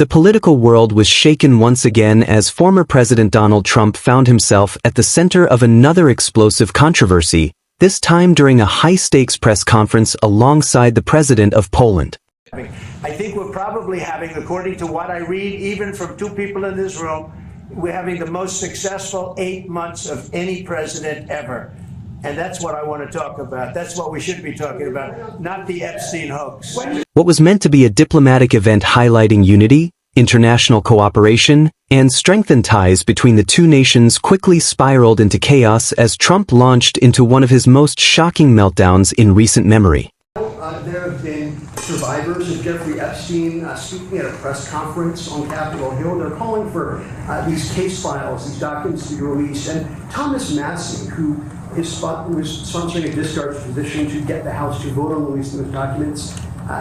The political world was shaken once again as former President Donald Trump found himself at the center of another explosive controversy, this time during a high-stakes press conference alongside the President of Poland. I think we're probably having, according to what I read, even from two people in this room, we're having the most successful 8 months of any president ever. And that's what I want to talk about. That's what we should be talking about, not the Epstein hoax. What was meant to be a diplomatic event highlighting unity, international cooperation, and strengthened ties between the two nations quickly spiraled into chaos as Trump launched into one of his most shocking meltdowns in recent memory. There have been survivors of Jeffrey Epstein speaking at a press conference on Capitol Hill. They're calling for these case files, these documents to be released. And Thomas Massie, who was sponsoring a discharge position to get the House to vote on releasing those documents,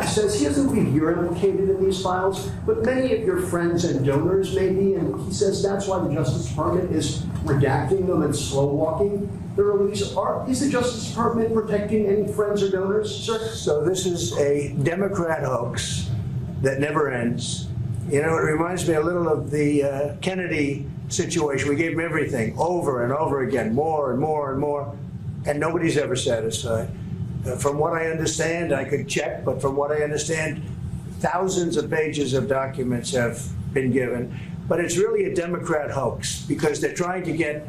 says he doesn't believe you're implicated in these files, but many of your friends and donors may be, and he says that's why the Justice Department is redacting them and slow-walking the release. Is the Justice Department protecting any friends or donors, sir? So this is a Democrat hoax that never ends. You know, it reminds me a little of the Kennedy situation. We gave him everything over and over again, more and more and more, and nobody's ever satisfied. From what I understand, I could check, but from what I understand, thousands of pages of documents have been given. But it's really a Democrat hoax because they're trying to get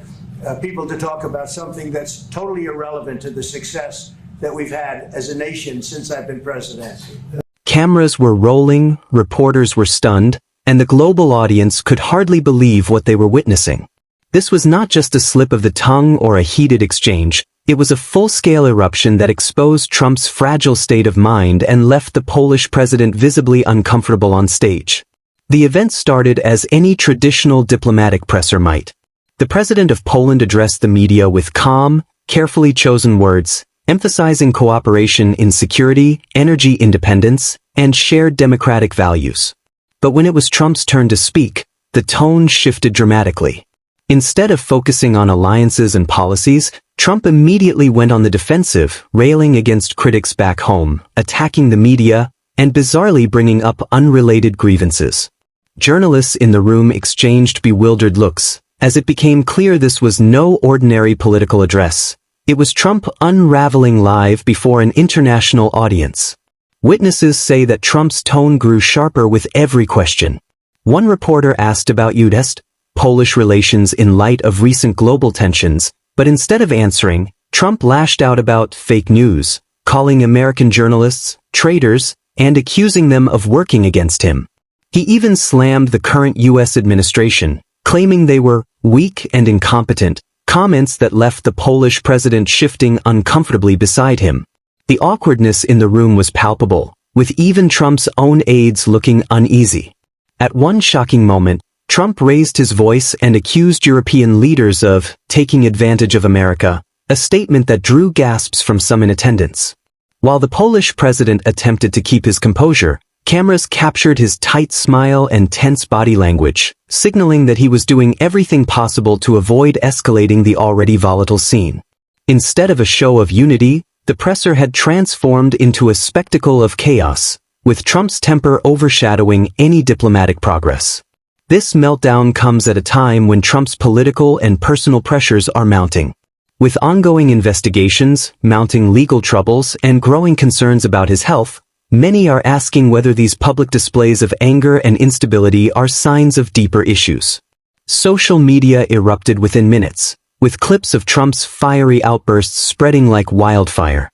people to talk about something that's totally irrelevant to the success that we've had as a nation since I've been president. Cameras were rolling, reporters were stunned, and the global audience could hardly believe what they were witnessing. This was not just a slip of the tongue or a heated exchange. It was a full-scale eruption that exposed Trump's fragile state of mind and left the Polish president visibly uncomfortable on stage. The event started as any traditional diplomatic presser might. The president of Poland addressed the media with calm, carefully chosen words, emphasizing cooperation in security, energy independence, and shared democratic values. But when it was Trump's turn to speak, the tone shifted dramatically. Instead of focusing on alliances and policies, Trump immediately went on the defensive, railing against critics back home, attacking the media, and bizarrely bringing up unrelated grievances. Journalists in the room exchanged bewildered looks, as it became clear this was no ordinary political address. It was Trump unraveling live before an international audience. Witnesses say that Trump's tone grew sharper with every question. One reporter asked about U.S.-Polish relations in light of recent global tensions, but instead of answering, Trump lashed out about fake news, calling American journalists traitors and accusing them of working against him. He even slammed the current U.S. administration, claiming they were weak and incompetent, comments that left the Polish president shifting uncomfortably beside him. The awkwardness in the room was palpable, with even Trump's own aides looking uneasy. At one shocking moment, Trump raised his voice and accused European leaders of taking advantage of America, a statement that drew gasps from some in attendance. While the Polish president attempted to keep his composure, cameras captured his tight smile and tense body language, signaling that he was doing everything possible to avoid escalating the already volatile scene. Instead of a show of unity, the presser had transformed into a spectacle of chaos, with Trump's temper overshadowing any diplomatic progress. This meltdown comes at a time when Trump's political and personal pressures are mounting. With ongoing investigations, mounting legal troubles, and growing concerns about his health, many are asking whether these public displays of anger and instability are signs of deeper issues. Social media erupted within minutes, with clips of Trump's fiery outbursts spreading like wildfire.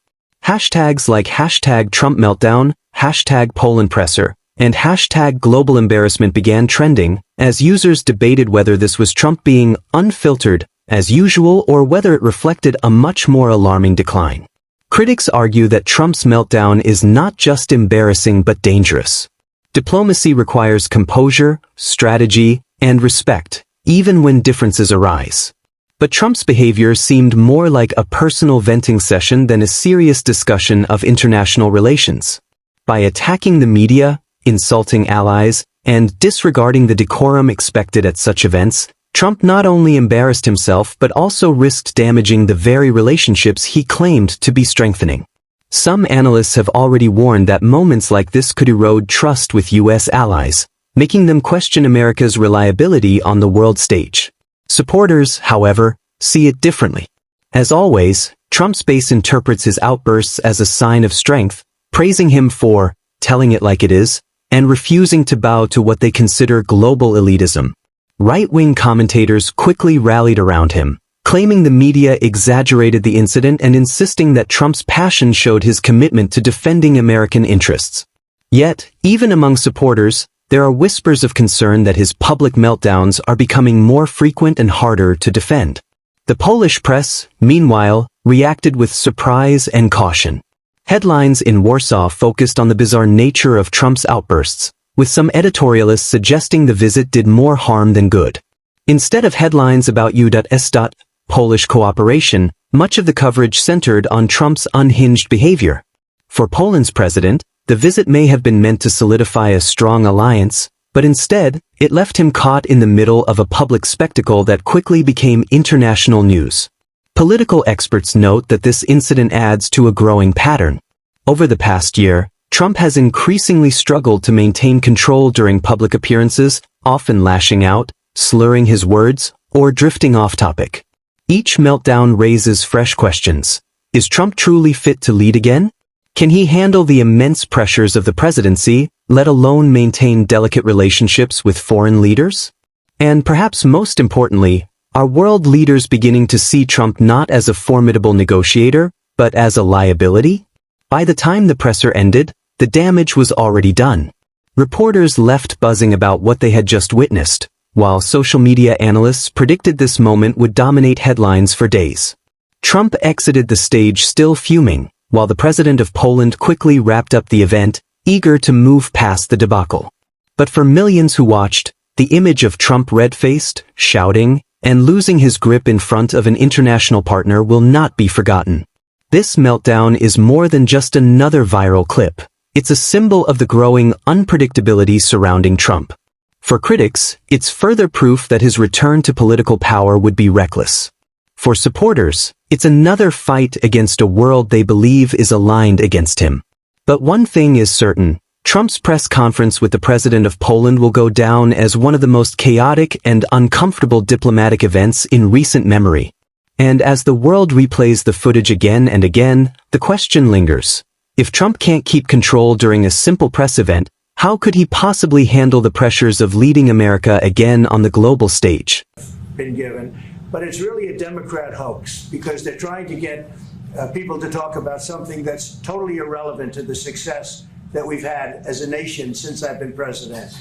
Hashtags like #TrumpMeltdown, #PolandPresser, and #GlobalEmbarrassment began trending as users debated whether this was Trump being unfiltered, as usual, or whether it reflected a much more alarming decline. Critics argue that Trump's meltdown is not just embarrassing but dangerous. Diplomacy requires composure, strategy, and respect, even when differences arise. But Trump's behavior seemed more like a personal venting session than a serious discussion of international relations. By attacking the media, insulting allies, and disregarding the decorum expected at such events, Trump not only embarrassed himself but also risked damaging the very relationships he claimed to be strengthening. Some analysts have already warned that moments like this could erode trust with U.S. allies, making them question America's reliability on the world stage. Supporters, however, see it differently. As always, Trump's base interprets his outbursts as a sign of strength, praising him for telling it like it is, and refusing to bow to what they consider global elitism. Right-wing commentators quickly rallied around him, claiming the media exaggerated the incident and insisting that Trump's passion showed his commitment to defending American interests. Yet, even among supporters, there are whispers of concern that his public meltdowns are becoming more frequent and harder to defend. The Polish press, meanwhile, reacted with surprise and caution. Headlines in Warsaw focused on the bizarre nature of Trump's outbursts, with some editorialists suggesting the visit did more harm than good. Instead of headlines about U.S. Polish cooperation, much of the coverage centered on Trump's unhinged behavior. For Poland's president, the visit may have been meant to solidify a strong alliance, but instead, it left him caught in the middle of a public spectacle that quickly became international news. Political experts note that this incident adds to a growing pattern. Over the past year, Trump has increasingly struggled to maintain control during public appearances, often lashing out, slurring his words, or drifting off topic. Each meltdown raises fresh questions. Is Trump truly fit to lead again? Can he handle the immense pressures of the presidency, let alone maintain delicate relationships with foreign leaders? And perhaps most importantly, are world leaders beginning to see Trump not as a formidable negotiator, but as a liability? By the time the presser ended, the damage was already done. Reporters left buzzing about what they had just witnessed, while social media analysts predicted this moment would dominate headlines for days. Trump exited the stage still fuming, while the president of Poland quickly wrapped up the event, eager to move past the debacle. But for millions who watched, the image of Trump red-faced, shouting, and losing his grip in front of an international partner will not be forgotten. This meltdown is more than just another viral clip. It's a symbol of the growing unpredictability surrounding Trump. For critics, it's further proof that his return to political power would be reckless. For supporters, it's another fight against a world they believe is aligned against him. But one thing is certain, Trump's press conference with the president of Poland will go down as one of the most chaotic and uncomfortable diplomatic events in recent memory. And as the world replays the footage again and again, the question lingers. If Trump can't keep control during a simple press event, how could he possibly handle the pressures of leading America again on the global stage? Been given, but it's really a Democrat hoax because they're trying to get people to talk about something that's totally irrelevant to the success that we've had as a nation since I've been president.